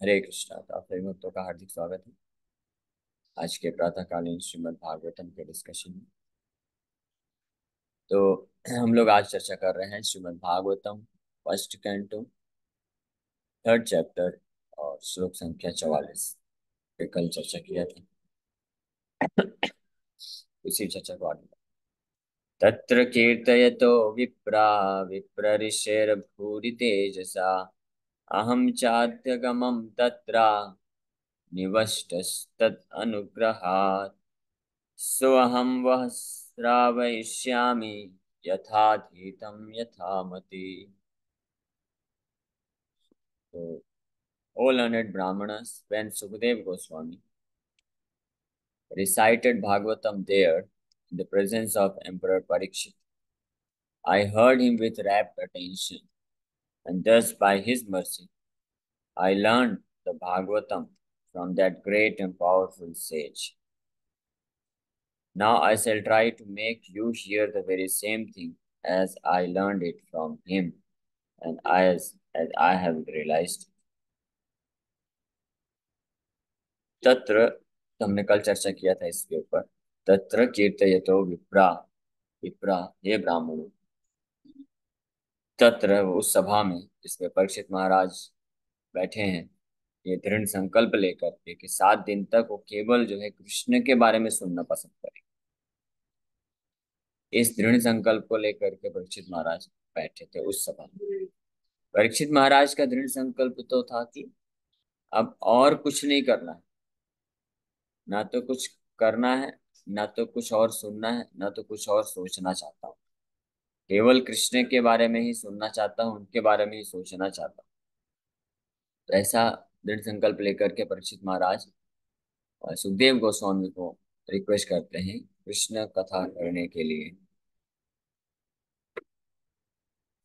हरे कृष्णा। तो आप सभी भक्तों का हार्दिक स्वागत है आज के प्रातःकालीन श्रीमद् भागवतम के डिस्कशन में। तो हम लोग आज चर्चा कर रहे हैं Shrimad Bhagavatam first canto third chapter और श्लोक संख्या 44 पे कल चर्चा किया था। उसी चर्चा को आगे तत्र कीर्तयतो विप्रा विप्रऋषेर्भूरि तेजसा अहं चाद्यगमं तत्र निवष्टस्तत् अनुग्रहात् सोऽहं वः श्रावयिष्यामि यथातीतं यथामति। So, all learned Brahmanas, when Sukadeva Goswami recited Bhagavatam there in the presence of Emperor Parikshit, I heard him with rapt attention, and thus by his mercy I learned the Bhagavatam from that great and powerful sage. Now I shall try to make you hear the very same thing as I learned it from him and as I have realized. तत्र तो हमने कल चर्चा किया था इसके ऊपर। तत्र कीर्तयतो विप्रा विप्रा ये ब्राह्मणों। तत्र उस सभा में जिसमें परीक्षित महाराज बैठे हैं, ये दृढ़ संकल्प लेकर के कि 7 दिन तक वो केवल जो है कृष्ण के बारे में सुनना पसंद करें। इस दृढ़ संकल्प को लेकर के परीक्षित महाराज बैठे थे उस सभा में। परीक्षित महाराज का दृढ़ संकल्प तो था कि अब और कुछ नहीं करना है, ना तो कुछ करना है, ना तो कुछ और सुनना है, ना तो कुछ और सोचना चाहता हूँ। केवल कृष्ण के बारे में ही सुनना चाहता हूँ, उनके बारे में ही सोचना चाहता हूँ। तो ऐसा दृढ़ संकल्प लेकर के परीक्षित महाराज सुखदेव गोस्वामी को रिक्वेस्ट करते हैं कृष्ण कथा करने के लिए।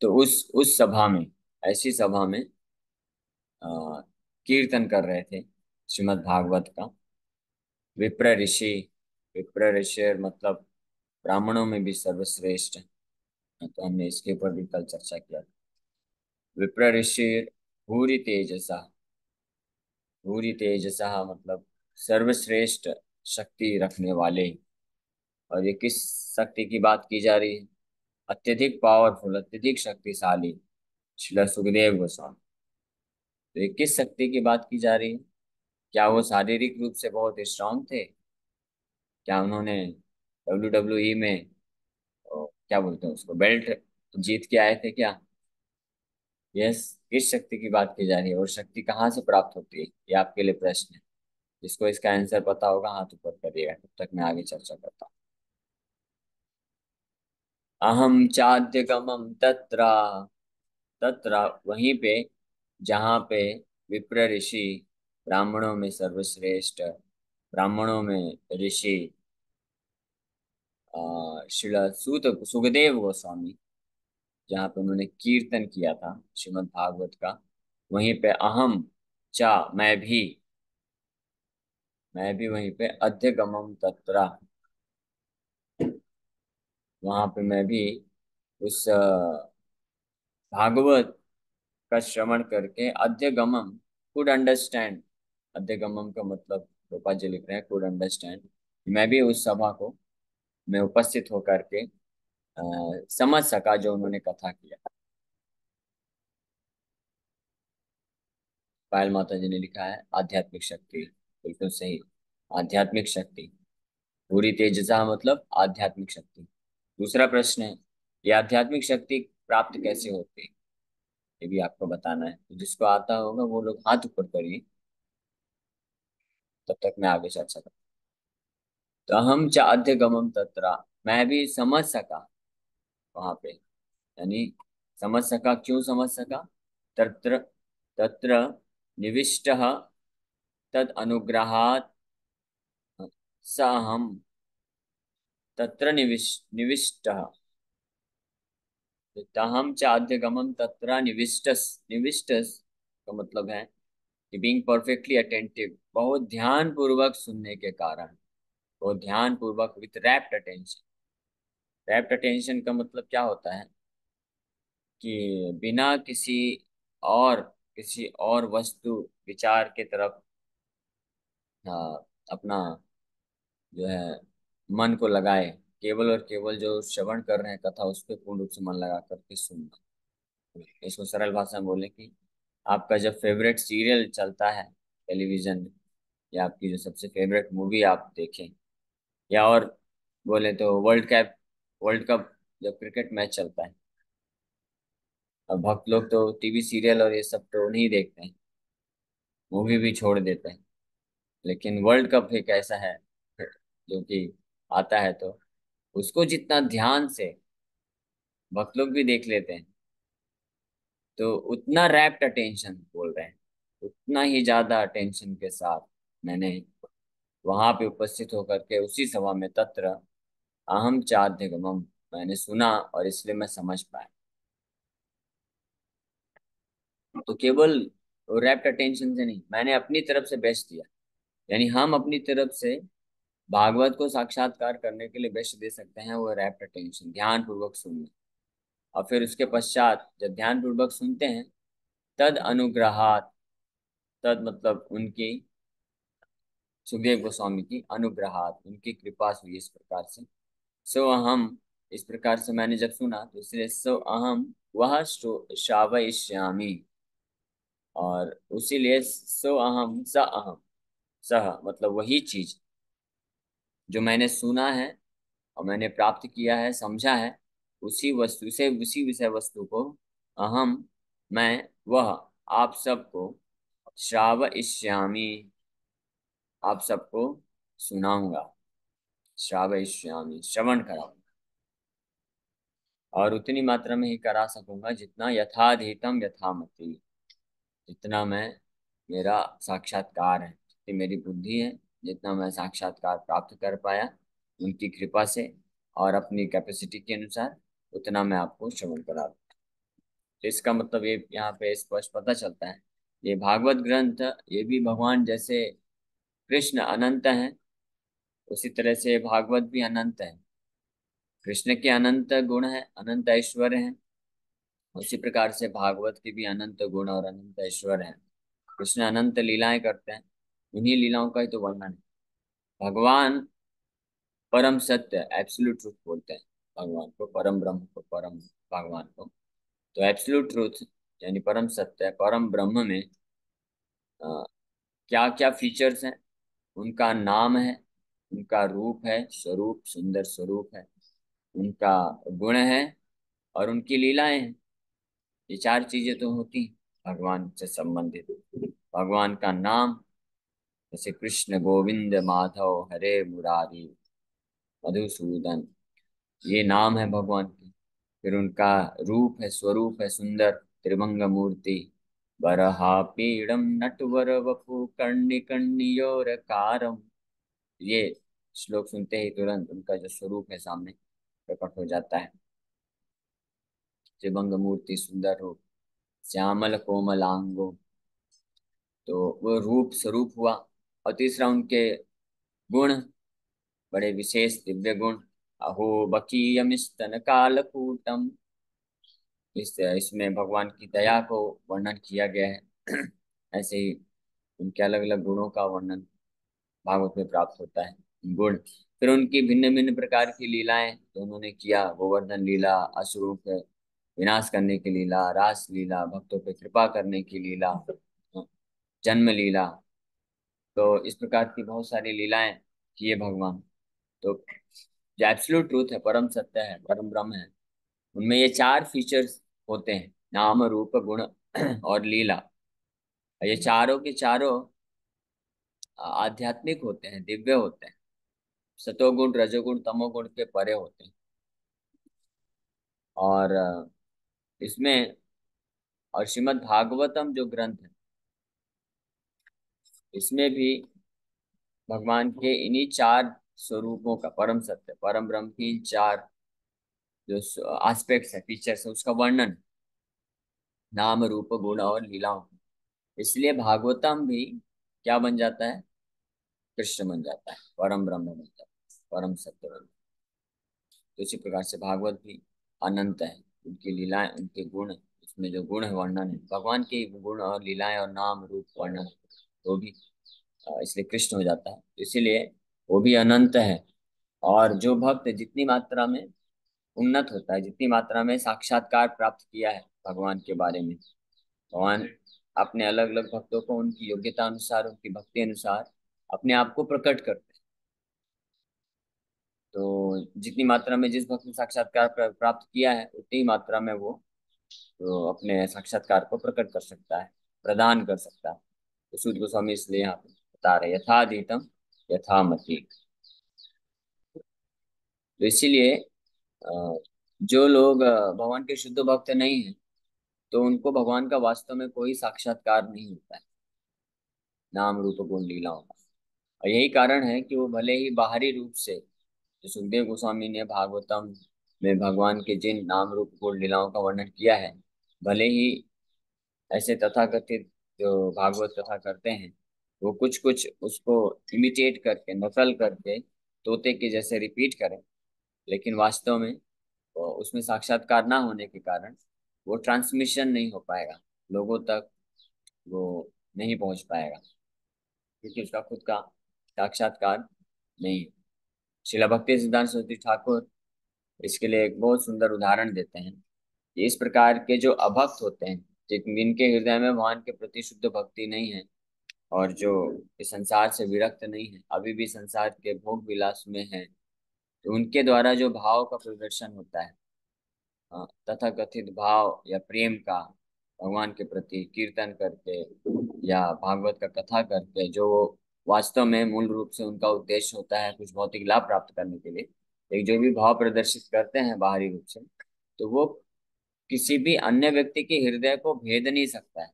तो उस सभा में, ऐसी सभा में अ, कीर्तन कर रहे थे श्रीमद् भागवत का विप्र ऋषि। विप्र ऋषि मतलब ब्राह्मणों में भी सर्वश्रेष्ठ है। तो हमने इसके ऊपर भी कल चर्चा किया। विप्र ऋषि भूरि तेजसा। भूरि तेजसा मतलब सर्वश्रेष्ठ शक्ति रखने वाले। और ये किस शक्ति की बात की जा रही है? अत्यधिक पावरफुल, अत्यधिक शक्तिशाली श्रील सुखदेव गोस्वामी। तो ये किस शक्ति की बात की जा रही है? क्या वो शारीरिक रूप से बहुत स्ट्रांग थे? क्या उन्होंने WWE में क्या बोलते हैं उसको, बेल्ट जीत के आए थे क्या? यस। किस शक्ति की बात की जा रही है और शक्ति कहाँ से प्राप्त होती है, ये आपके लिए प्रश्न है। जिसको इसका आंसर पता होगा हाथ ऊपर करिएगा, तब तक मैं आगे चर्चा करता हूँ। अहम चाद्यगमम तत्र। तत्र वहीं पे जहाँ पे विप्र ऋषि, ब्राह्मणों में सर्वश्रेष्ठ, ब्राह्मणों में ऋषि श्रील सूत सुखदेव गोस्वामी, जहाँ पे उन्होंने कीर्तन किया था श्रीमद् भागवत का, वहीं पे अहम चा मैं भी वहीं पे अध्यगमम तत्र, वहां पे मैं भी उस भागवत का श्रवण करके अध्यगमम कुड अंडरस्टैंड। अध्यगमम का मतलब गोपाल जी लिख रहे हैं कुड अंडरस्टैंड। मैं भी उस सभा को मैं उपस्थित होकर के समझ सका जो उन्होंने कथा किया। पायल माता जी ने लिखा है आध्यात्मिक शक्ति। बिल्कुल सही, आध्यात्मिक शक्ति। पूरी तेजसा मतलब आध्यात्मिक शक्ति। दूसरा प्रश्न है, ये आध्यात्मिक शक्ति प्राप्त कैसे होती है? ये भी आपको बताना है। तो जिसको आता होगा वो लोग हाथ ऊपर करिए, तब तक मैं आगे चर्चा करूँ। तो हम चाध्य गमम तत्रा, मैं भी समझ सका वहां पे। यानी समझ सका, क्यों समझ सका? तत्र तत्र निविष्ट तद अनुग्रहात् स हम तत्र निविष्ट। तहम चाद्यगमम तत्र निविष्टस। निविष्टस का मतलब है कि बीइंग परफेक्टली अटेंटिव, बहुत ध्यान पूर्वक सुनने के कारण, बहुत ध्यान पूर्वक with wrapped attention. Wrapped attention का मतलब क्या होता है कि बिना किसी और किसी और वस्तु विचार के तरफ अपना जो है मन को लगाए, केवल और केवल जो श्रवण कर रहे हैं कथा उस पर पूर्ण रूप से मन लगा करके सुनना। इसको सरल भाषा में बोले कि आपका जब फेवरेट सीरियल चलता है टेलीविजन में, या आपकी जो सबसे फेवरेट मूवी आप देखें, या और बोले तो वर्ल्ड कप जब क्रिकेट मैच चलता है, अब भक्त लोग तो टीवी सीरियल और ये सब तो नहीं देखते हैं, मूवी भी छोड़ देते हैं। लेकिन वर्ल्ड कप एक ऐसा है जो कि आता है तो उसको जितना ध्यान से भक्त लोग भी देख लेते हैं, तो उतना रैप्ट अटेंशन बोल रहे हैं, उतना ही ज्यादा अटेंशन के साथ मैंने वहां पे उपस्थित होकर के उसी सभा में तत्र अहम चाध्यगमम मैंने सुना, और इसलिए मैं समझ पाया। तो केवल रैप्ट अटेंशन से नहीं, मैंने अपनी तरफ से बेस्ट दिया। यानी हम अपनी तरफ से भागवत को साक्षात्कार करने के लिए बेस्ट दे सकते हैं, वो रैप्ट अटेंशन, ध्यान पूर्वक सुनना। और फिर उसके पश्चात जब ध्यान पूर्वक सुनते हैं, तद अनुग्रहात, तद मतलब उनकी, सुखदेव गोस्वामी की अनुग्रहात, उनकी कृपा से हुई इस प्रकार से। सो अहम, इस प्रकार से मैंने जब सुना तो इसलिए सो अहम वह श्रावयिष्यामि, और उसीलिए सो अहम स अहम, सह मतलब वही चीज जो मैंने सुना है और मैंने प्राप्त किया है, समझा है, उसी वस्तु से, उसी विषय वस्तु को अहम, मैं, वह आप सबको श्रावयिष्यामि, आप सबको सुनाऊंगा, श्रावयिष्यामि श्रवण कराऊंगा, और उतनी मात्रा में ही करा सकूंगा जितना यथाधीतम यथामति, जितना मैं, मेरा साक्षात्कार है, जितनी मेरी बुद्धि है, जितना मैं साक्षात्कार प्राप्त कर पाया उनकी कृपा से और अपनी कैपेसिटी के अनुसार, उतना मैं आपको श्रवण करा दूं। तो इसका मतलब ये यहाँ पे स्पष्ट पता चलता है, ये भागवत ग्रंथ, ये भी भगवान जैसे कृष्ण अनंत हैं, उसी तरह से भागवत भी अनंत है। कृष्ण के अनंत गुण है, अनंत ऐश्वर्य है, उसी प्रकार से भागवत के भी अनंत गुण और अनंत ऐश्वर्य है। कृष्ण अनंत लीलाएं करते हैं, उन्हीं लीलाओं का ही तो वर्णन है। भगवान परम सत्य, एब्सोल्यूट ट्रूथ बोलते हैं भगवान को, परम ब्रह्म को, परम भगवान को। तो एब्सोल्यूट ट्रूथ यानी परम सत्य, परम ब्रह्म में क्या क्या फीचर्स हैं, उनका नाम है, उनका रूप है, स्वरूप, सुंदर स्वरूप है, उनका गुण है, और उनकी लीलाएं हैं। ये चार चीजें तो होती हैं भगवान से संबंधित। भगवान का नाम, जैसे कृष्ण गोविंद माधव हरे मुरारी मधुसूदन, ये नाम है भगवान की। फिर उनका रूप है, स्वरूप है सुंदर, त्रिभंग मूर्ति, बरहा पीड़म नटवर वपु कर्णिकर्णियोर कारम। ये श्लोक सुनते ही तुरंत उनका जो स्वरूप है सामने प्रकट हो जाता है। त्रिभंग मूर्ति, सुंदर रूप, श्यामल कोमलांगो, तो वो रूप स्वरूप हुआ। और तीसरा उनके गुण, बड़े विशेष दिव्य गुण, अहो बकीयमिस्तन कालकूटम, इसमें भगवान की दया को वर्णन किया गया है। ऐसे ही उनके अलग अलग गुणों का वर्णन भागवत में प्राप्त होता है। गुण, फिर उनकी भिन्न भिन्न प्रकार की लीलाएं तो उन्होंने किया, गोवर्धन लीला, असुरों के विनाश करने की लीला, रास लीला, भक्तों पे कृपा करने की लीला, जन्म लीला, तो इस प्रकार की बहुत सारी लीलाएं किए भगवान। तो जो एब्सोल्यूट ट्रूथ है, परम सत्य है, परम ब्रह्म है, उनमें ये चार फीचर्स होते हैं, नाम रूप गुण और लीला। और ये चारों के चारों आध्यात्मिक होते हैं, दिव्य होते हैं, सतोगुण रजोगुण तमोगुण के परे होते हैं। और इसमें, और श्रीमद् भागवतम जो ग्रंथ है, इसमें भी भगवान के इन्हीं चार स्वरूपों का, परम सत्य परम ब्रह्म की इन चार जो एस्पेक्ट्स है, फीचर्स है, उसका वर्णन, नाम रूप गुण और लीलाओं। इसलिए भागवतम भी क्या बन जाता है, कृष्ण बन जाता है, परम ब्रह्म बन जाता है, परम सत्य बन जाता है। तो इसी प्रकार से भागवत भी अनंत है, उनकी लीलाएं, उनके गुण, उसमें जो गुण है वर्णन है भगवान के गुण और लीलाएं और नाम रूप वर्णन, वो भी इसलिए कृष्ण हो जाता है, इसीलिए वो भी अनंत है। और जो भक्त जितनी मात्रा में उन्नत होता है, जितनी मात्रा में साक्षात्कार प्राप्त किया है भगवान के बारे में, भगवान अपने अलग अलग भक्तों को उनकी योग्यता अनुसार, उनकी भक्ति अनुसार अपने आप को प्रकट करते हैं। तो जितनी मात्रा में जिस भक्त ने साक्षात्कार प्राप्त किया है उतनी ही मात्रा में वो तो अपने साक्षात्कार को प्रकट कर सकता है, प्रदान कर सकता है। तो सूत गोस्वामी इसलिए यहाँ पे बता रहे यथाधीतम यथामति। तो इसीलिए जो लोग भगवान के शुद्ध भक्त नहीं है, तो उनको भगवान का वास्तव में कोई साक्षात्कार नहीं होता है, नाम रूप गुण लीलाओं का। और यही कारण है कि वो भले ही बाहरी रूप से, जो सुखदेव गोस्वामी ने भागवतम में भगवान के जिन नाम रूप गुण लीलाओं का वर्णन किया है, भले ही ऐसे तथाकथित जो भागवत कथा करते हैं वो कुछ कुछ उसको इमिटेट करके, नकल करके तोते के जैसे रिपीट करें, लेकिन वास्तव में उसमें साक्षात्कार ना होने के कारण वो ट्रांसमिशन नहीं हो पाएगा, लोगों तक वो नहीं पहुंच पाएगा, क्योंकि उसका खुद का साक्षात्कार नहीं है। शिला भक्ति सिद्धांत सरस्वती ठाकुर इसके लिए एक बहुत सुंदर उदाहरण देते हैं कि इस प्रकार के जो अभक्त होते हैं, जिनके हृदय में भगवान के प्रति शुद्ध भक्ति नहीं है, और जो इस संसार से विरक्त नहीं है, अभी भी संसार के भोग विलास में है, तो उनके द्वारा जो भाव का प्रदर्शन होता है, तथा कथित भाव या प्रेम का भगवान के प्रति कीर्तन करके या भागवत का कथा करके, जो वास्तव में मूल रूप से उनका उद्देश्य होता है कुछ भौतिक लाभ प्राप्त करने के लिए, एक जो भी भाव प्रदर्शित करते हैं बाहरी रूप से, तो वो किसी भी अन्य व्यक्ति के हृदय को भेद नहीं सकता है,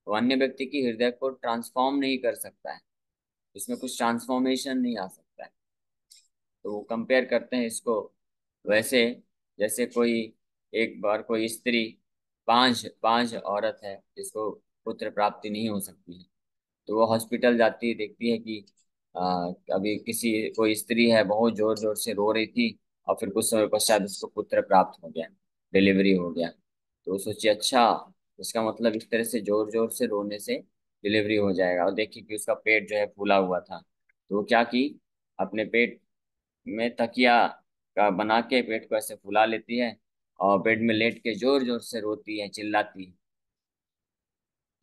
वो अन्य व्यक्ति की हृदय को ट्रांसफॉर्म नहीं कर सकता है, इसमें कुछ ट्रांसफॉर्मेशन नहीं आ सकता है। तो वो कंपेयर करते हैं इसको वैसे, जैसे कोई एक बार कोई स्त्री, पांच पांच औरत है जिसको पुत्र प्राप्ति नहीं हो सकती है, तो वो हॉस्पिटल जाती है, देखती है कि अभी किसी कोई स्त्री है बहुत जोर जोर से रो रही थी, और फिर कुछ समय पश्चात उसको पुत्र प्राप्त हो गया, डिलीवरी हो गया। तो वो सोची अच्छा, इसका मतलब इस तरह से जोर जोर से रोने से डिलीवरी हो जाएगा, और देखी कि उसका पेट जो है फूला हुआ था, तो वो क्या की, अपने पेट में तकिया का बना के पेट को ऐसे फुला लेती है, और बेड में लेट के जोर जोर से रोती है, चिल्लाती है।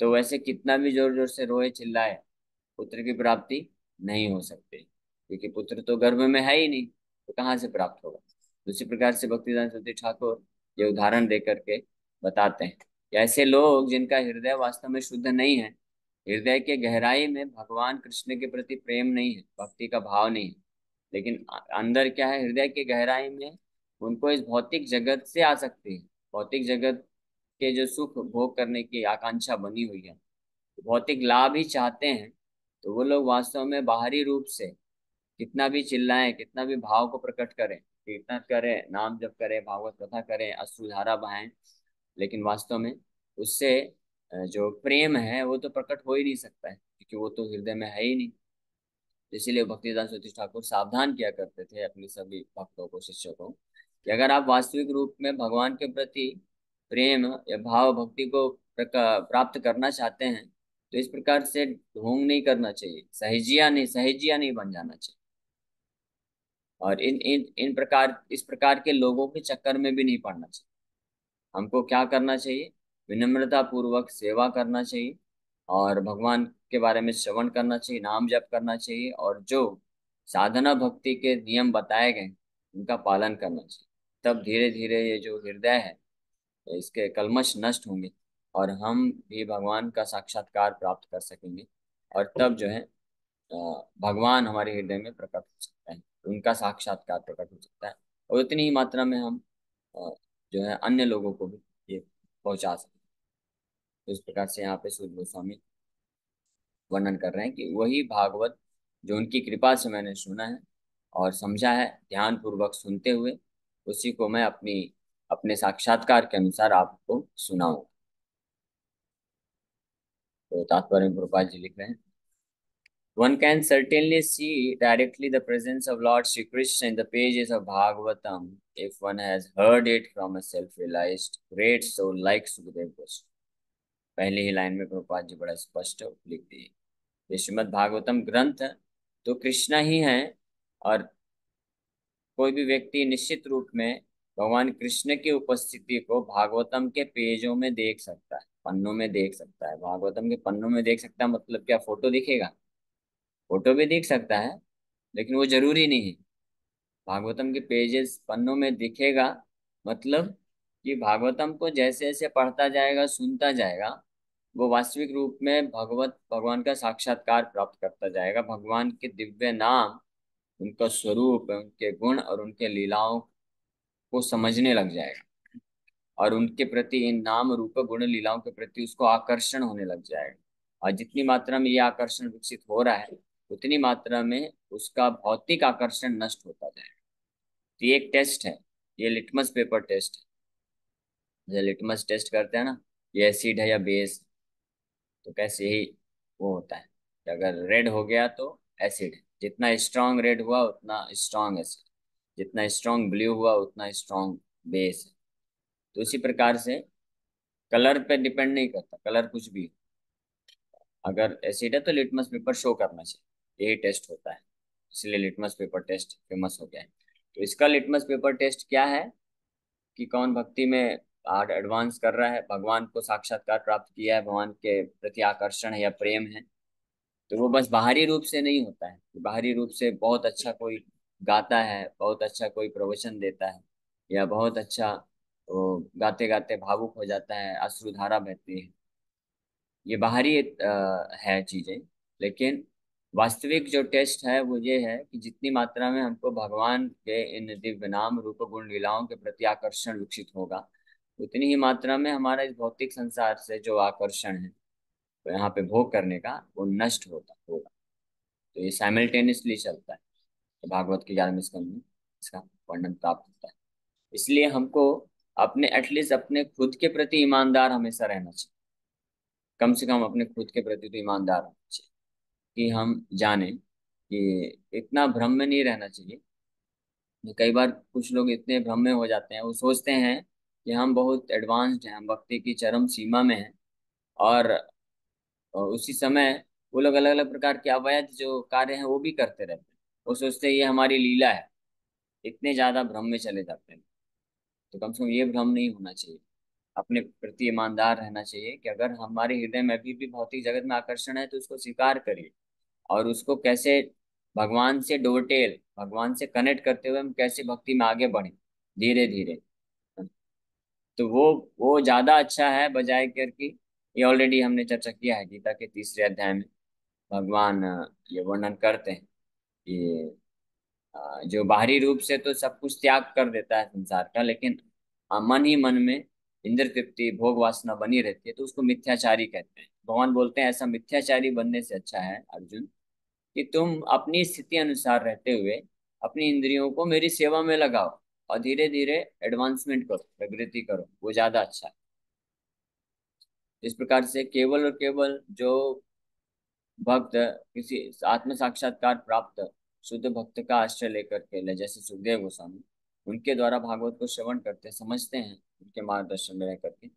तो वैसे कितना भी जोर जोर से रोए चिल्लाए, पुत्र की प्राप्ति नहीं हो सकती, क्योंकि पुत्र तो गर्भ में है ही नहीं, तो कहाँ से प्राप्त होगा। दूसरी प्रकार से भक्तिदान सरस्वती ठाकुर ये उदाहरण दे करके बताते हैं कि ऐसे लोग जिनका हृदय वास्तव में शुद्ध नहीं है, हृदय के गहराई में भगवान कृष्ण के प्रति प्रेम नहीं है, भक्ति का भाव नहीं है, लेकिन अंदर क्या है, हृदय के गहराई में उनको इस भौतिक जगत से आ सकती है, भौतिक जगत के जो सुख भोग करने की आकांक्षा बनी हुई है, भौतिक लाभ ही चाहते हैं, तो वो लोग वास्तव में बाहरी रूप से कितना भी चिल्लाएं, कितना भी भाव को प्रकट करें, कीर्तन करें, नाम जप करें, भागवत कथा करें, अश्रुधारा बहाएं, लेकिन वास्तव में उससे जो प्रेम है वो तो प्रकट हो ही नहीं सकता है, क्योंकि वो तो हृदय में है ही नहीं। इसीलिए भक्तिदास सरस्वती ठाकुर सावधान किया करते थे अपने सभी भक्तों को, शिष्यों को, कि अगर आप वास्तविक रूप में भगवान के प्रति प्रेम या भाव भक्ति को प्राप्त करना चाहते हैं, तो इस प्रकार से ढोंग नहीं करना चाहिए, सहेजिया नहीं बन जाना चाहिए, और इन प्रकार इस प्रकार के लोगों के चक्कर में भी नहीं पड़ना चाहिए। हमको क्या करना चाहिए, विनम्रता पूर्वक सेवा करना चाहिए, और भगवान के बारे में श्रवण करना चाहिए, नाम जप करना चाहिए, और जो साधना भक्ति के नियम बताए गए उनका पालन करना चाहिए। तब धीरे धीरे ये जो हृदय है इसके कल्मश नष्ट होंगे, और हम भी भगवान का साक्षात्कार प्राप्त कर सकेंगे, और तब जो है भगवान हमारे हृदय में प्रकट हो सकता है, उनका साक्षात्कार प्रकट हो सकता है, और उतनी ही मात्रा में हम अ, जो है अन्य लोगों को भी ये पहुंचा सकते हैं। तो इस प्रकार से यहाँ पे सूर्य गोस्वामी वर्णन कर रहे हैं कि वही भागवत जो उनकी कृपा से मैंने सुना है और समझा है, ध्यान पूर्वक सुनते हुए उसी को मैं अपने साक्षात्कार के अनुसार आपको सुनाऊं। तो तात्पर्य में गोपाल जी लिख रहे हैं, One can certainly see directly the presence of Lord Shri Krishna in the pages of Bhagavatam if one has heard it from a self-realized great soul like Sukadeva Goswami. पहली ही लाइन में प्रभुपाद जी बड़ा स्पष्ट लिख दिए, ये श्रीमद् भागवतम ग्रंथ तो कृष्णा ही है, और कोई भी व्यक्ति निश्चित रूप में भगवान कृष्ण की उपस्थिति को भागवतम के पेजों में देख सकता है, पन्नों में देख सकता है। भागवतम के पन्नों में देख सकता है मतलब क्या, फोटो दिखेगा? फोटो भी दिख सकता है, लेकिन वो जरूरी नहीं है। भागवतम के पेजेस पन्नों में दिखेगा मतलब कि भागवतम को जैसे जैसे पढ़ता जाएगा, सुनता जाएगा, वो वास्तविक रूप में भगवान का साक्षात्कार प्राप्त करता जाएगा। भगवान के दिव्य नाम, उनका स्वरूप, उनके गुण और उनके लीलाओं को समझने लग जाएगा, और उनके प्रति, इन नाम रूप गुण लीलाओं के प्रति उसको आकर्षण होने लग जाएगा। और जितनी मात्रा में ये आकर्षण विकसित हो रहा है, उतनी मात्रा में उसका भौतिक आकर्षण नष्ट होता जाएगा। तो ये एक टेस्ट है, ये लिटमस पेपर टेस्ट है। जैसे लिटमस टेस्ट करते हैं ना, ये एसिड है या बेस, तो कैसे ही वो होता है कि अगर रेड हो गया तो एसिड है, जितना स्ट्रांग रेड हुआ उतना स्ट्रांग एसिड, जितना स्ट्रांग ब्लू हुआ उतना स्ट्रांग बेस है। तो इसी प्रकार से कलर पे डिपेंड नहीं करता, कलर कुछ भी, अगर एसिड है तो लिटमस पेपर शो करना चाहिए, यही टेस्ट होता है। इसलिए लिटमस पेपर टेस्ट फेमस हो गया है। तो इसका लिटमस पेपर टेस्ट क्या है कि कौन भक्ति में आगे एडवांस कर रहा है, भगवान को साक्षात्कार प्राप्त किया है, भगवान के प्रति आकर्षण है या प्रेम है। तो वो बस बाहरी रूप से नहीं होता है, बाहरी रूप से बहुत अच्छा कोई गाता है, बहुत अच्छा कोई प्रवचन देता है, या बहुत अच्छा वो गाते गाते भावुक हो जाता है, अश्रुधारा बहती है, ये बाहरी है चीजें। लेकिन वास्तविक जो टेस्ट है वो ये है कि जितनी मात्रा में हमको भगवान के इन दिव्य नाम रूप गुण लीलाओं के प्रति आकर्षण विकसित होगा, उतनी ही मात्रा में हमारा इस भौतिक संसार से जो आकर्षण है, तो यहाँ पे भोग करने का, वो नष्ट होता होगा। तो ये साइमल्टेनियसली चलता है। तो भागवत के 11वें स्कंद में इसका वर्णन प्राप्त होता है। इसलिए हमको अपने एटलीस्ट अपने खुद के प्रति ईमानदार हमेशा रहना चाहिए। कम से कम अपने खुद के प्रति तो ईमानदार रहना चाहिए कि हम जाने कि इतना भ्रम में नहीं रहना चाहिए। कई बार कुछ लोग इतने भ्रम में हो जाते हैं, वो सोचते हैं कि हम बहुत एडवांस्ड हैं, हम भक्ति की चरम सीमा में हैं, और उसी समय वो लोग अलग अलग प्रकार के अवैध जो कार्य हैं वो भी करते रहते हैं। वो सोचते हैं ये हमारी लीला है, इतने ज्यादा भ्रम में चले जाते हैं। तो कम से कम ये भ्रम नहीं होना चाहिए, अपने प्रति ईमानदार रहना चाहिए कि अगर हमारे हृदय में अभी भी भौतिक जगत में आकर्षण है तो उसको स्वीकार करिए, और उसको कैसे भगवान से डोरटेल, भगवान से कनेक्ट करते हुए हम कैसे भक्ति में आगे बढ़े धीरे धीरे। तो वो ज्यादा अच्छा है, बजाय करके, ये ऑलरेडी हमने चर्चा किया है गीता के 3 अध्याय में। भगवान ये वर्णन करते हैं कि जो बाहरी रूप से तो सब कुछ त्याग कर देता है संसार का, लेकिन मन ही मन में इंद्र तृप्ति भोग वासना बनी रहती है, तो उसको मिथ्याचारी कहते हैं। भगवान बोलते हैं ऐसा मिथ्याचारी बनने से अच्छा है अर्जुन कि तुम अपनी स्थिति अनुसार रहते हुए अपनी इंद्रियों को मेरी सेवा में लगाओ, और धीरे धीरे एडवांसमेंट करो, प्रगति करो, वो ज्यादा अच्छा है। इस प्रकार से केवल और केवल जो भक्त किसी आत्म साक्षात्कार प्राप्त शुद्ध भक्त का आश्रय लेकर के ले, जैसे सुखदेव गोस्वामी, उनके द्वारा भागवत को श्रवण करते समझते हैं, उनके मार्गदर्शन में रह करके,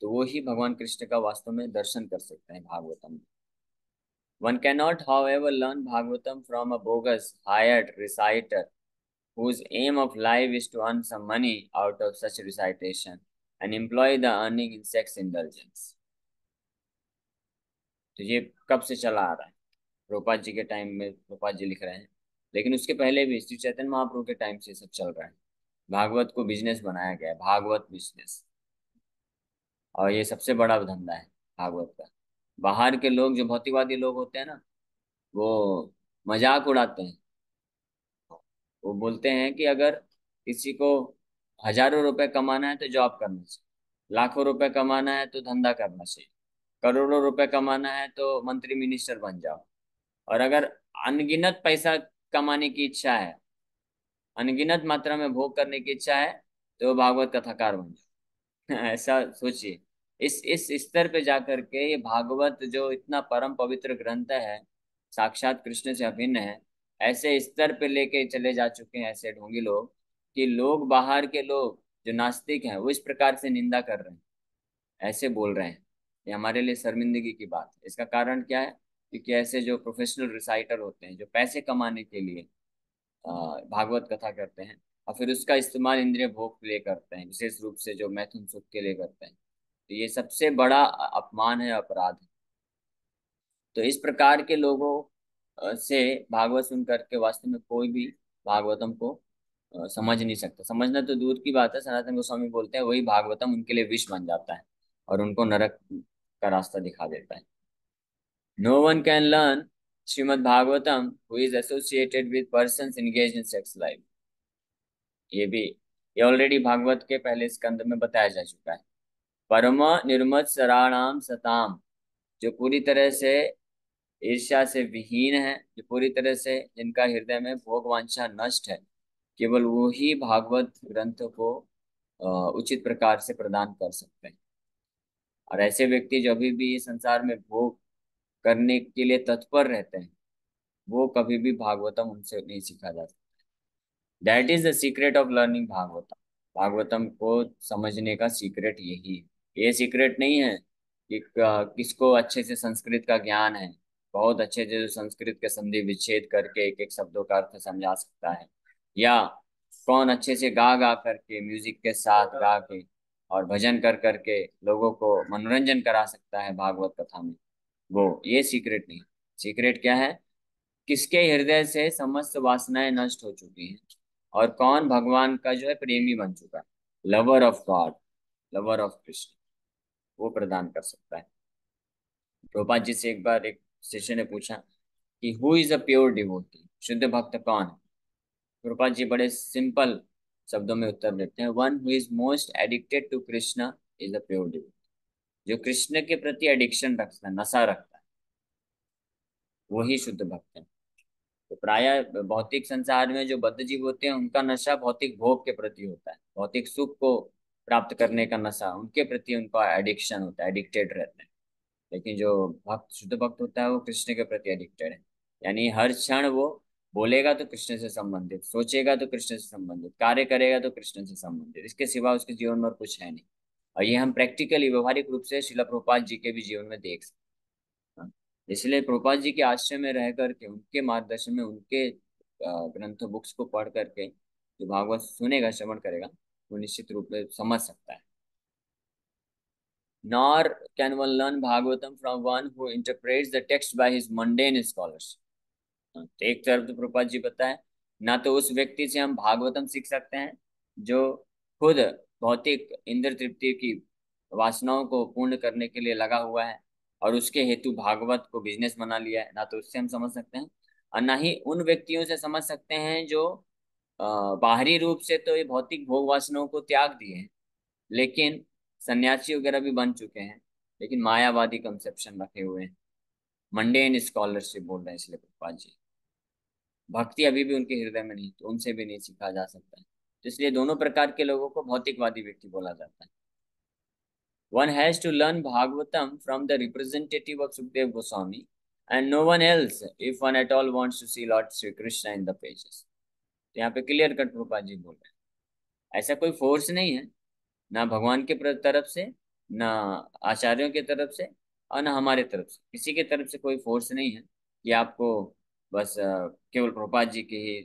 तो वो ही भगवान कृष्ण का वास्तव में दर्शन कर सकते हैं भागवतम में। One cannot, however, learn Bhagavatam from a bogus, hired reciter whose aim of life is to earn some money out of such recitation and employ the earning in sex indulgence. तो ये कब से चला आ रहा है? प्रभुपाद जी के टाइम में प्रभुपाद जी लिख रहे हैं, लेकिन उसके पहले भी श्री चैतन्य महाप्रभु के टाइम से सब चल रहा है। भागवत को बिजनेस बनाया गया है, भागवत बिजनेस, और ये सबसे बड़ा धंधा है भागवत का। बाहर के लोग जो भौतिकवादी लोग होते हैं ना, वो मजाक उड़ाते हैं। वो बोलते हैं कि अगर किसी को हजारों रुपए कमाना है तो जॉब करना चाहिए, लाखों रुपए कमाना है तो धंधा करना चाहिए, करोड़ों रुपए कमाना है तो मंत्री मिनिस्टर बन जाओ, और अगर अनगिनत पैसा कमाने की इच्छा है, अनगिनत मात्रा में भोग करने की इच्छा है, तो भागवत कथाकार बन जाओ। ऐसा सोचिए, इस स्तर पे जाकर के ये भागवत जो इतना परम पवित्र ग्रंथ है, साक्षात कृष्ण से अभिन्न है, ऐसे स्तर पे लेके चले जा चुके हैं ऐसे ढोंगी लोग, कि लोग, बाहर के लोग जो नास्तिक हैं वो इस प्रकार से निंदा कर रहे हैं, ऐसे बोल रहे हैं। ये हमारे लिए शर्मिंदगी की बात है। इसका कारण क्या है? क्योंकि ऐसे जो प्रोफेशनल रिसाइटर होते हैं, जो पैसे कमाने के लिए अ, भागवत कथा करते हैं, और फिर उसका इस्तेमाल इंद्रिय भोग के लिए करते हैं, विशेष रूप से जो मैथुन सुख के लिए करते हैं, तो ये सबसे बड़ा अपमान है, अपराध है। तो इस प्रकार के लोगों से भागवत सुन करके वास्तव में कोई भी भागवतम को समझ नहीं सकता। समझना तो दूर की बात है, सनातन गोस्वामी बोलते हैं वही भागवतम उनके लिए विष बन जाता है और उनको नरक का रास्ता दिखा देता है। No one can learn Shrimad Bhagavatam who is associated with persons engaged in sex life. ये भी, ये ऑलरेडी भागवत के पहले स्कंद में बताया जा चुका है। परम निर्मत सराणाम सताम, जो पूरी तरह से ईर्ष्या से विहीन है, जो पूरी तरह से जिनका हृदय में भोग वांछा नष्ट है, केवल वो ही भागवत ग्रंथ को उचित प्रकार से प्रदान कर सकते हैं। और ऐसे व्यक्ति जो अभी भी संसार में भोग करने के लिए तत्पर रहते हैं, वो कभी भी भागवतम उनसे नहीं सीखा जा सकता। That is the secret of learning Bhagavatam. Bhagavatam को समझने का सीक्रेट यही है। ये सीक्रेट नहीं है कि किसको अच्छे से संस्कृत का ज्ञान है, बहुत अच्छे से संस्कृत के संधि विच्छेद करके एक एक शब्दों का अर्थ समझा सकता है, या कौन अच्छे से गा गा करके, म्यूजिक के साथ गा के और भजन कर करके लोगों को मनोरंजन करा सकता है भागवत कथा में। वो, ये सीक्रेट नहीं। सीक्रेट क्या है? किसके हृदय से समस्त वासनाएं नष्ट हो चुकी हैं, और कौन भगवान का जो है प्रेमी बन चुका है, lover of God, lover of Krishna, वो प्रदान कर सकता है। प्रभुपाद जी से एक बार एक शिष्य ने पूछा कि who is a pure devotee, शुद्ध भक्त कौन है? प्रभुपाद जी बड़े सिंपल शब्दों में उत्तर देते हैं, one who is most addicted to Krishna is a pure devotee. जो कृष्ण के प्रति एडिक्शन रखता है, नशा रखता है, वही शुद्ध भक्त है। तो प्राय भौतिक संसार में जो बद्ध जीव होते हैं, उनका नशा भौतिक भोग के प्रति होता है, भौतिक सुख को प्राप्त करने का नशा, उनके प्रति उनका एडिक्शन होता है, एडिक्टेड रहते हैं। लेकिन जो भक्त, शुद्ध भक्त होता है, वो कृष्ण के प्रति एडिक्टेड है। यानी हर क्षण वो बोलेगा तो कृष्ण से संबंधित, सोचेगा तो कृष्ण से संबंधित, कार्य करेगा तो कृष्ण से संबंधित, इसके सिवा उसके जीवन में और कुछ है नहीं। और ये हम प्रैक्टिकली, व्यवहारिक रूप से शिला प्रभुपाद जी के भी जीवन में देख सकते हैं। इसलिए प्रभुपाद जी के आश्रय में रह करके, उनके मार्गदर्शन में, उनके ग्रंथ बुक्स को पढ़ करके जो भागवत सुनेगा, श्रवण करेगा, वो निश्चित रूप से समझ सकता है। Nor can one learn Bhagavatam from one who interprets the text by his mundane scholars. तो एक तरफ तो प्रभुपाद जी बताए, ना तो उस व्यक्ति से हम भागवतम सीख सकते हैं जो खुद भौतिक इंद्र तृप्ति की वासनाओं को पूर्ण करने के लिए लगा हुआ है और उसके हेतु भागवत को बिजनेस बना लिया है, ना तो उससे हम समझ सकते हैं। और ना ही उन व्यक्तियों से समझ सकते हैं जो बाहरी रूप से तो ये भौतिक भोग वासनाओं को त्याग दिए हैं, लेकिन सन्यासी वगैरह भी बन चुके हैं, लेकिन मायावादी कंसेप्शन रखे हुए हैं, मंडेन स्कॉलरशिप बोल रहे हैं इसलिए प्रभुपाद जी। भक्ति अभी भी उनके हृदय में नहीं, तो उनसे भी नहीं सीखा जा सकता है। तो इसलिए दोनों प्रकार के लोगों को भौतिकवादी व्यक्ति बोला जाता है। One has to learn Bhagavatam from the representative of Sukhdev Goswami and no one else if one at all wants to see Lord Shri Krishna in the pages. तो यहाँ पे क्लियर कट प्रभुपाद जी बोल रहे हैं, ऐसा कोई फोर्स नहीं है, ना भगवान के तरफ से, ना आचार्यों की तरफ से, और ना हमारे तरफ से, किसी के तरफ से कोई फोर्स नहीं है कि आपको बस केवल प्रभुपाद जी की ही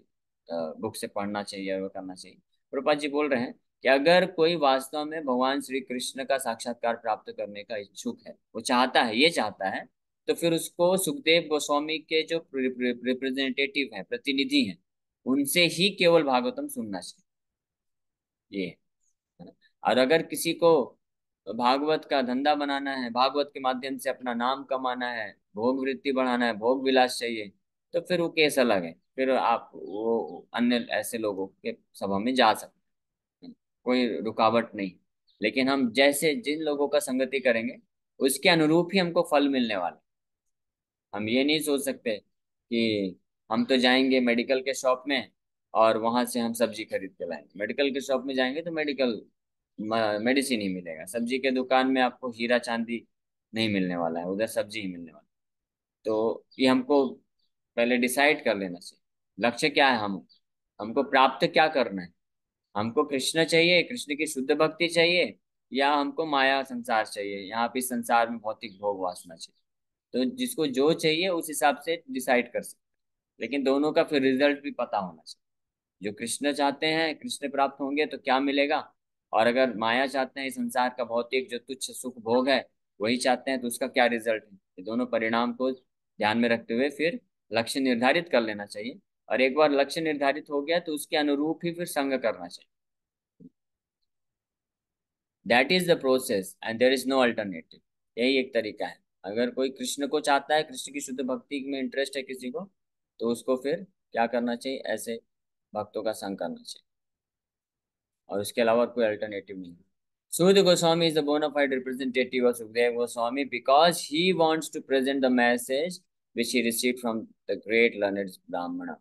बुक से पढ़ना चाहिए, वो करना चाहिए। प्रभुपाद जी बोल रहे हैं कि अगर कोई वास्तव में भगवान श्री कृष्ण का साक्षात्कार प्राप्त करने का इच्छुक है, वो चाहता है, ये चाहता है, तो फिर उसको सुखदेव गोस्वामी के जो रिप्रेजेंटेटिव हैं, प्रतिनिधि हैं, उनसे ही केवल भागवतम सुनना चाहिए। ये है ना? और अगर किसी को भागवत का धंधा बनाना है, भागवत के माध्यम से अपना नाम कमाना है, भोग वृत्ति बढ़ाना है, भोग विलास चाहिए, तो फिर वो केस अलग है, फिर आप वो अन्य ऐसे लोगों के सभा में जा सकते हैं, कोई रुकावट नहीं। लेकिन हम जैसे जिन लोगों का संगति करेंगे, उसके अनुरूप ही हमको फल मिलने वाला है। हम ये नहीं सोच सकते कि हम तो जाएंगे मेडिकल के शॉप में और वहां से हम सब्जी खरीद के लाएंगे। मेडिकल के शॉप में जाएंगे तो मेडिकल मेडिसिन ही मिलेगा, सब्जी के दुकान में आपको हीरा चांदी नहीं मिलने वाला है, उधर सब्जी ही मिलने वाला है। तो ये हमको पहले डिसाइड कर लेना चाहिए लक्ष्य क्या है, हम हमको प्राप्त क्या करना है। हमको कृष्ण चाहिए, कृष्ण की शुद्ध भक्ति चाहिए, या हमको माया संसार चाहिए, यहाँ पे संसार में भौतिक भोग वासना चाहिए। तो जिसको जो चाहिए उस हिसाब से डिसाइड कर सकते हैं। लेकिन दोनों का फिर रिजल्ट भी पता होना चाहिए। जो कृष्ण चाहते हैं, कृष्ण प्राप्त होंगे तो क्या मिलेगा, और अगर माया चाहते हैं, इस संसार का भौतिक जो तुच्छ सुख भोग है वही चाहते हैं, तो उसका क्या रिजल्ट है। ये दोनों परिणाम को ध्यान में रखते हुए फिर लक्ष्य निर्धारित कर लेना चाहिए। और एक बार लक्ष्य निर्धारित हो गया तो उसके अनुरूप ही फिर संग करना चाहिए। That is the process and there is no alternative. यही एक तरीका है। अगर कोई कृष्ण को चाहता है, कृष्ण की शुद्ध भक्ति में इंटरेस्ट है किसी को, तो उसको फिर क्या करना चाहिए, ऐसे भक्तों का संग करना चाहिए, और उसके अलावा कोई अल्टरनेटिव नहीं। Sud Goswami is the bona fide representative of Sukadeva Goswami because he wants to present the message which he received from the great learned Brahmana।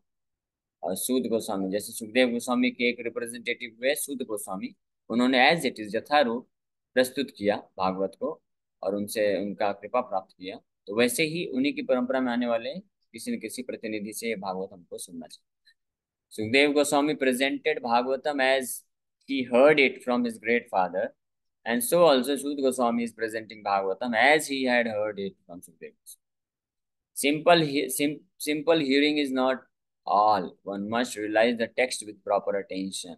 और सूद गोस्वामी, जैसे सुखदेव गोस्वामी के एक रिप्रेजेंटेटिव हुए सूद गोस्वामी, उन्होंने एज इट इज यथारूप प्रस्तुत किया भागवत को, और उनसे उनका कृपा प्राप्त किया। तो वैसे ही उन्हीं की परंपरा में आने वाले किसी न किसी प्रतिनिधि से ये भागवत हमको सुनना चाहिए। Sukdev Goswami presented Bhagavatam as he heard it from his great father, and so also Sud Goswami is presenting Bhagavatam as he had heard it from Sukdev Goswami. Simple hearing is not all. One must realize the text with proper attention.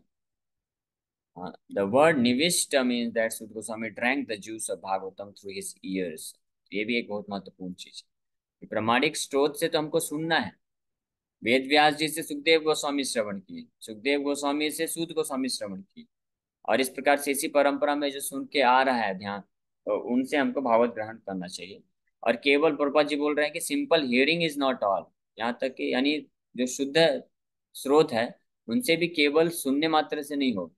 The word nivishta means that Sud Goswami drank the juice of Bhagavatam through his ears. ये भी एक बहुत महत्वपूर्ण चीज है। प्रामाणिक स्रोत से तो हमको सुनना है। वेद व्यास जी से सुखदेव गोस्वामी श्रवण किए, सुखदेव गोस्वामी से सूत गोस्वामी श्रवण किए, और इस प्रकार से इसी परंपरा में जो सुन के आ रहा है ध्यान, तो उनसे हमको भागवत ग्रहण करना चाहिए। और केवल प्रभुपाद जी बोल रहे हैं कि simple hearing is not all, यहाँ तक कि यानी जो शुद्ध स्रोत है उनसे भी केवल सुनने मात्र से नहीं हो।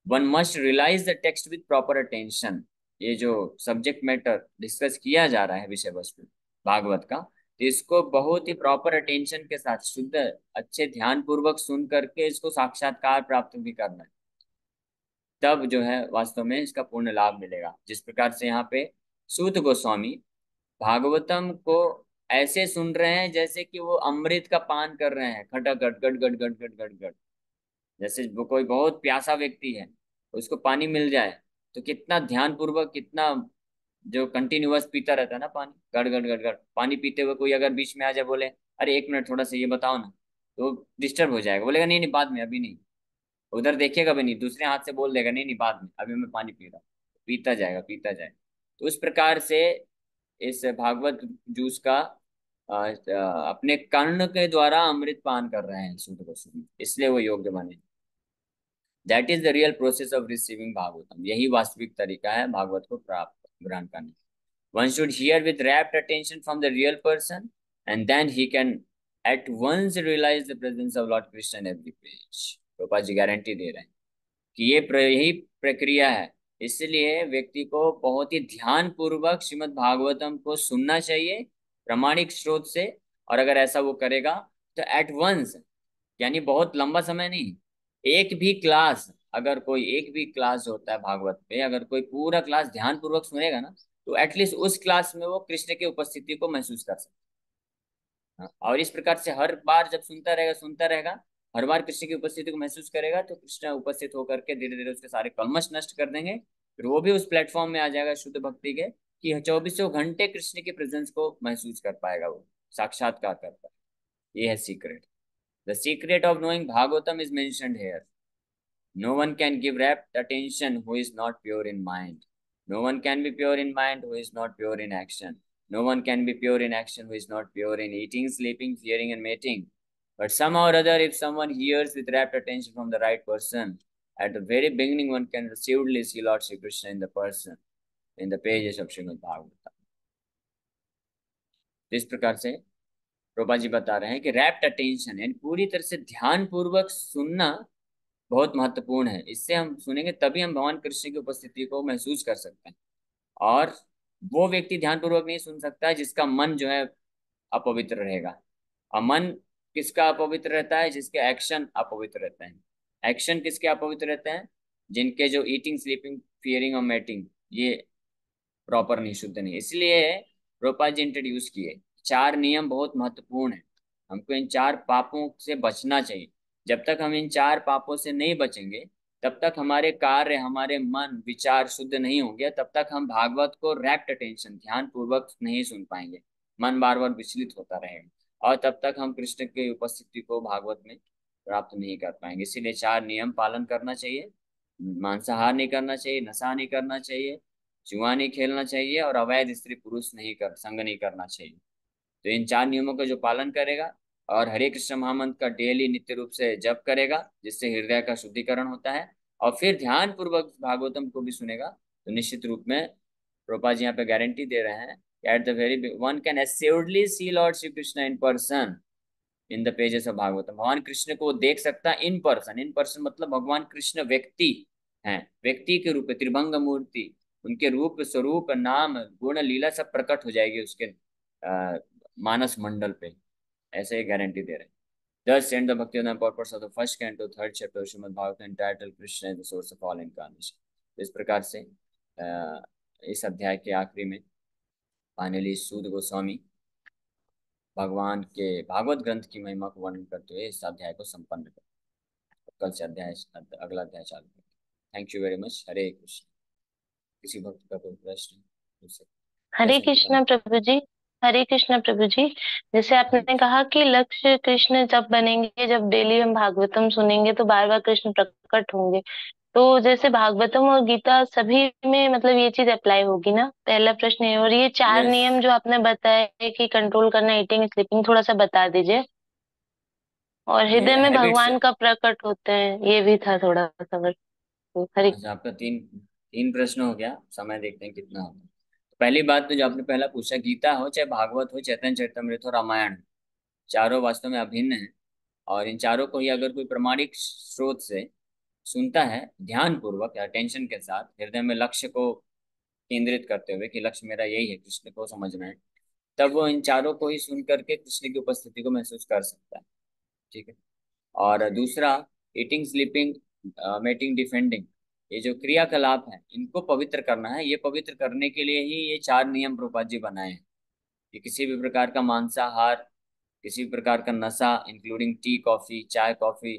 One must realise the text with proper attention. ये जो सब्जेक्ट मैटर डिस्कस किया जा रहा है, विषय वस्तु भागवत का, तो इसको बहुत ही प्रॉपर अटेंशन के साथ शुद्ध अच्छे ध्यान पूर्वक सुन करके इसको साक्षात्कार प्राप्त भी करना है। तब जो है वास्तव में इसका पूर्ण लाभ मिलेगा। जिस प्रकार से यहाँ पे सूत गोस्वामी भागवतम को ऐसे सुन रहे हैं जैसे कि वो अमृत का पान कर रहे हैं, खटक गट गट गट गट गट गट गट। जैसे वो कोई बहुत प्यासा व्यक्ति है, उसको पानी मिल जाए तो कितना ध्यान पूर्वक, कितना जो कंटिन्यूअस पीता रहता है ना पानी, गड़ गड़ गड़ गड़ पानी पीते हुए कोई अगर बीच में आ जाए, बोले अरे एक मिनट थोड़ा सा ये बताओ ना, तो डिस्टर्ब हो जाएगा, बोलेगा नहीं नहीं बाद में, अभी नहीं। उधर देखेगा भी नहीं, दूसरे हाथ से बोल देगा नहीं नहीं बाद में, अभी मैं पानी पी रहा हूँ। पीता जाएगा पीता जाएगा। तो उस प्रकार से इस भागवत जूस का अपने कर्ण के द्वारा अमृत पान कर रहे हैं सूत गोस्वामी, इसलिए वो योग्य बने। That is the real process of receiving Bhagavatam. यही वास्तविक तरीका है भागवत को प्राप्त ग्रहण करने। One should hear with rapt attention from the real person, and then he can at once realize the presence of lord Krishna in every page. Gopal ji guarantee दे रहे हैं कि यही प्रक्रिया है। इसलिए व्यक्ति को बहुत ही ध्यान पूर्वक श्रीमद् भागवतम को सुनना चाहिए प्रामाणिक स्रोत से। और अगर ऐसा वो करेगा तो एट वंस, यानी बहुत लंबा समय नहीं, एक भी क्लास, अगर कोई एक भी क्लास होता है भागवत पे, अगर कोई पूरा क्लास ध्यान पूर्वक सुनेगा ना, तो एटलीस्ट उस क्लास में वो कृष्ण की उपस्थिति को महसूस कर सकता है। और इस प्रकार से हर बार जब सुनता रहेगा, हर बार कृष्ण की उपस्थिति को महसूस करेगा, तो कृष्ण उपस्थित होकर के धीरे धीरे उसके सारे कलमश नष्ट कर देंगे। फिर वो भी उस प्लेटफॉर्म में आ जाएगा शुद्ध भक्ति के, कि 2400 घंटे कृष्ण के प्रेजेंस को महसूस कर पाएगा, वो साक्षात्कार कर पाएगा। ये है secret. The secret of knowing Bhagavatam is mentioned here. No one can give rapt attention who is not pure in mind. No one can be pure in mind who is not pure in action. No one can be pure in action who is not pure in eating, sleeping, fearing, and mating. But somehow or other, if someone hears with rapt attention from the right person, at the very beginning, one can assuredly see Lord Sri Krishna in the person, in the pages of Srimad Bhagavatam. इस प्रकार से प्रभा जी बता रहे हैं कि wrapped attention यानी पूरी तरह से ध्यान पूर्वक सुनना बहुत महत्वपूर्ण है। इससे हम सुनेंगे तभी हम भगवान कृष्ण की उपस्थिति को महसूस कर सकते हैं। और वो व्यक्ति ध्यानपूर्वक नहीं सुन सकता है जिसका मन जो है अपवित्र रहेगा। और मन किसका अपवित्र रहता है? जिसके एक्शन अपवित्र रहते हैं। एक्शन किसके अपवित्र रहते हैं? जिनके जो ईटिंग, स्लीपिंग, फियरिंग और मेटिंग ये प्रॉपर नहीं, शुद्ध नहीं। इसलिए प्रोपा जी इंट्रोड्यूस किए 4 नियम बहुत महत्वपूर्ण है हमको इन चार पापों से बचना चाहिए। जब तक हम इन चार पापों से नहीं बचेंगे, तब तक हमारे कार्य, हमारे मन विचार शुद्ध नहीं होंगे, तब तक हम भागवत को रैप्ट अटेंशन, ध्यान पूर्वक नहीं सुन पाएंगे। मन बार बार विचलित होता रहेगा, और तब तक हम कृष्ण की उपस्थिति को भागवत में प्राप्त नहीं कर पाएंगे। इसीलिए चार नियम पालन करना चाहिए। मांसाहार नहीं करना चाहिए, नशा नहीं करना चाहिए, जुआ नहीं खेलना चाहिए, और अवैध स्त्री पुरुष नहीं कर संग नहीं करना चाहिए। तो इन चार नियमों का जो पालन करेगा और हरे कृष्ण महामंत्र का डेली नित्य रूप से जप करेगा, जिससे हृदय का शुद्धिकरण होता है, और फिर ध्यान पूर्वक भागवतम को भी सुनेगा, तो निश्चित रूप में प्रभुपाद जी यहाँ पे गारंटी दे रहे हैं, at the very one can assuredly see Lord Shri Krishna in person in the pages of Bhagavatam. भगवान कृष्ण को वो देख सकता है इन पर्सन। इन पर्सन मतलब भगवान कृष्ण व्यक्ति हैं, व्यक्ति के रूप में, त्रिभंग मूर्ति, उनके रूप स्वरूप नाम गुण लीला सब प्रकट हो जाएगी उसके मानस मंडल पे। ऐसे ही गारंटी दे रहे हैं। Thus end the Bhaktivedanta purpose of the first canto, third chapter of Srimad Bhagavatam entitled Krishna is the source of all incarnation। इस प्रकार से इस अध्याय के आखिरी में फाइनली सूद गोस्वामी भगवान के भागवत ग्रंथ की महिमा को वर्णन करते हुए इस अध्याय को संपन्न करते हैं। कल से अध्याय अगला अध्याय चालू करेंगे। Thank you very much. Hare Krishna. किसी भक्त का कोई प्रश्न पूछ जय हरे सच्चिदानंद। कृष्ण प्रभु जी। हरे कृष्ण प्रभु जी। जैसे हरे आपने कहा कि लक्ष्य कृष्ण जब बनेंगे, जब डेली हम भागवतम सुनेंगे तो बार बार कृष्ण प्रकट होंगे। तो जैसे भागवतम और गीता सभी में मतलब ये चीज अप्लाई होगी ना, पहला प्रश्न है। और ये चार यस। नियम जो आपने बताया कि कंट्रोल करना, ईटिंग स्लीपिंग, थोड़ा सा बता दीजिए। और ये हृदय में हैबिट्स है। भगवान का प्रकट होते हैं, ये भी था थोड़ा सा बस। तो हरे। अच्छा, आपका तीन तीन प्रश्न हो गया। समय देखते हैं कितना होता है। तो पहली बात तो जो आपने पहला पूछा, गीता हो चाहे भागवत हो, चैतन्य चरितमृत हो, रामायण हो, चारों वास्तव में अभिन्न है। और इन चारों को ही अगर कोई प्रमाणिक स्रोत से सुनता है, ध्यान पूर्वक या टेंशन के साथ, हृदय में लक्ष्य को केंद्रित करते हुए कि लक्ष्य मेरा यही है, कृष्ण को समझना है, तब वो इन चारों को ही सुन करके कृष्ण की उपस्थिति को महसूस कर सकता है। ठीक है। और दूसरा, ईटिंग स्लीपिंग मेटिंग डिफेंडिंग, ये जो क्रियाकलाप है इनको पवित्र करना है। ये पवित्र करने के लिए ही ये चार नियम प्रभुपाद जी बनाए हैं कि किसी भी प्रकार का मांसाहार, किसी भी प्रकार का नशा, इंक्लूडिंग टी कॉफी चाय कॉफी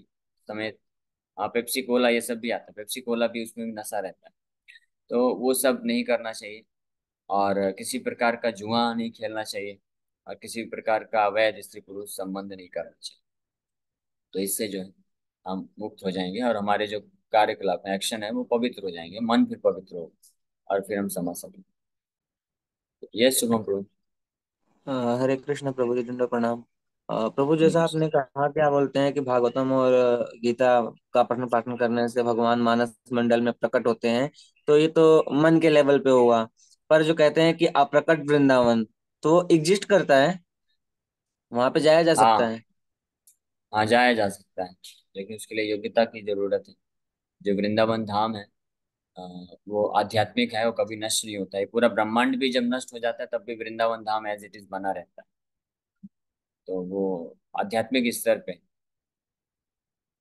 समेत, पेप्सी कोला ये सब भी आता है, पेप्सी कोला भी उसमें भी नशा रहता है, तो वो सब नहीं करना चाहिए। और किसी प्रकार का जुआ नहीं खेलना चाहिए, और किसी भी प्रकार का अवैध स्त्री पुरुष संबंध नहीं करना चाहिए। तो इससे जो है हम मुक्त हो जाएंगे, और हमारे जो कार्यकलाप है, एक्शन है, वो पवित्र हो जाएंगे, मन फिर पवित्र होगा, और फिर हम समझ सकेंगे। ये शुभम प्रभु। हरे कृष्ण प्रभु जी, दंड प्रणाम। प्रभु, हरे जैसा कृष्ण। आपने कहा, क्या बोलते हैं कि भागवतम और गीता का पठन पाठन करने से भगवान मानस मंडल में प्रकट होते हैं, तो ये तो मन के लेवल पे हुआ। पर जो कहते हैं कि अप्रकट वृंदावन, तो वो एग्जिस्ट करता है, वहां पे जाया जा सकता हाँ, है। हाँ जाया जा सकता है, लेकिन उसके लिए योग्यता की जरूरत है। जो वृंदावन धाम है, अ, वो आध्यात्मिक है, वो कभी नष्ट नहीं होता है। पूरा ब्रह्मांड भी जब नष्ट हो जाता है तब भी वृंदावन धाम एज इट इज बना रहता है। तो वो आध्यात्मिक स्तर पे,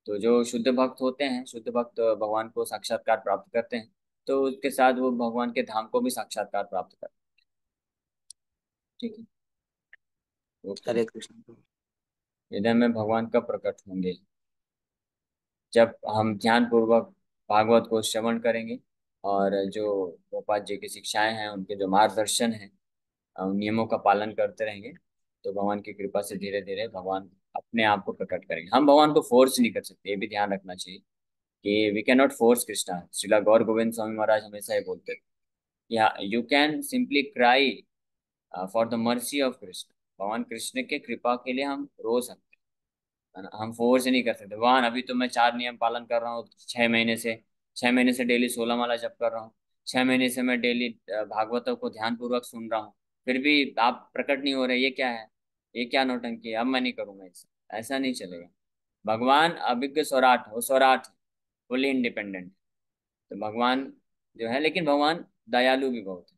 तो जो शुद्ध भक्त होते हैं, शुद्ध भक्त भगवान को साक्षात्कार प्राप्त करते हैं, तो उसके साथ वो भगवान के धाम को भी साक्षात्कार प्राप्त करते हैं। ठीक है। ओके। हरे कृष्ण प्रभु। हृदय में भगवान कब प्रकट होंगे? जब हम ध्यान पूर्वक भागवत को श्रवण करेंगे, और जो गोपाल जी की शिक्षाएं हैं, उनके जो मार्गदर्शन है, उन नियमों का पालन करते रहेंगे, तो भगवान की कृपा से धीरे धीरे भगवान अपने आप को प्रकट करेंगे। हम भगवान को फोर्स नहीं कर सकते, ये भी ध्यान रखना चाहिए कि we can not force Krishna. Srila Gaur Govind Swami Maharaj हमेशा ये बोलते थे, या you can simply cry for the mercy of Krishna. भगवान कृष्ण के कृपा के लिए हम रो सकते हैं, है ना? हम फोर्स नहीं कर सकते। भगवान अभी तो मैं चार नियम पालन कर रहा हूँ 6 महीने से, 6 महीने से डेली 16 माला जप कर रहा हूँ, 6 महीने से मैं डेली भागवतों को ध्यान पूर्वक सुन रहा हूँ, फिर भी आप प्रकट नहीं हो रहे, ये क्या है? ये क्या नौटंकी है? अब मैं नहीं करूंगा ऐसा। ऐसा नहीं चलेगा। भगवान अभिज्ञ स्वराट है, वो स्वराट है, फुली इंडिपेंडेंट। तो भगवान जो है, लेकिन भगवान दयालु भी बहुत है,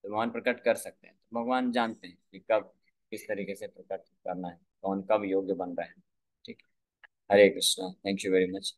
तो भगवान प्रकट कर सकते हैं। तो भगवान जानते हैं कि कब किस तरीके से प्रकट करना है, कौन कब योग्य बन रहा है। ठीक है। Hare Krishna. Thank you very much.